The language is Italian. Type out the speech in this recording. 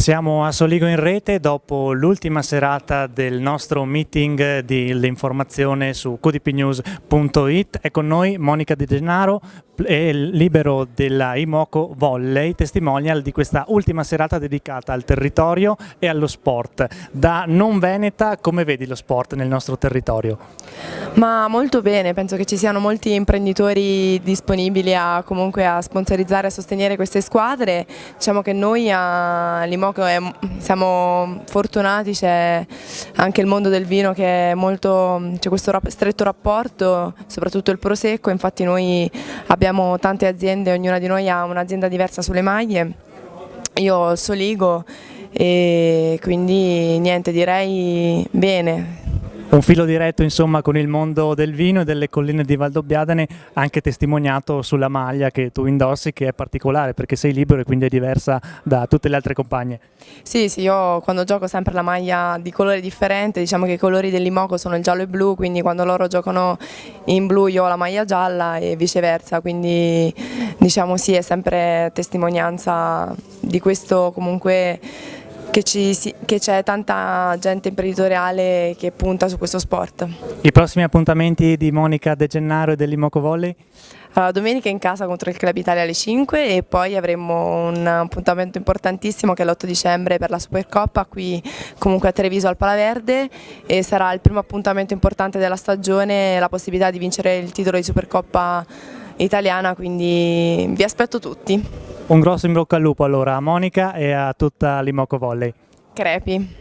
Siamo a Soligo in rete dopo l'ultima serata del nostro meeting di l'informazione su qdpnews.it. È con noi Monica De Gennaro, libero della Imoco Volley, testimonial di questa ultima serata dedicata al territorio e allo sport. Da non veneta, come vedi lo sport nel nostro territorio? Ma molto bene, penso che ci siano molti imprenditori disponibili comunque a sponsorizzare e a sostenere queste squadre. Diciamo che noi all'Imoco siamo fortunati, c'è anche il mondo del vino che è molto, c'è questo stretto rapporto, soprattutto il Prosecco. Infatti noi abbiamo tante aziende, ognuna di noi ha un'azienda diversa sulle maglie. Io ho il Soligo e quindi niente, direi bene. Un filo diretto insomma con il mondo del vino e delle colline di Valdobbiadene, anche testimoniato sulla maglia che tu indossi, che è particolare perché sei libero e quindi è diversa da tutte le altre compagne. Sì, io quando gioco sempre la maglia di colore differente, diciamo che i colori dell'Imoco sono il giallo e blu, quindi quando loro giocano in blu io ho la maglia gialla e viceversa, quindi diciamo sì, è sempre testimonianza di questo comunque che c'è tanta gente imprenditoriale che punta su questo sport. I prossimi appuntamenti di Monica De Gennaro e dell'Imoco Volley? Allora, domenica in casa contro il Club Italia alle 5 e poi avremo un appuntamento importantissimo che è l'8 dicembre per la Supercoppa qui comunque a Treviso al Palaverde, e sarà il primo appuntamento importante della stagione, la possibilità di vincere il titolo di Supercoppa italiana, quindi vi aspetto tutti. Un grosso in bocca al lupo allora a Monica e a tutta l'Imoco Volley. Crepi.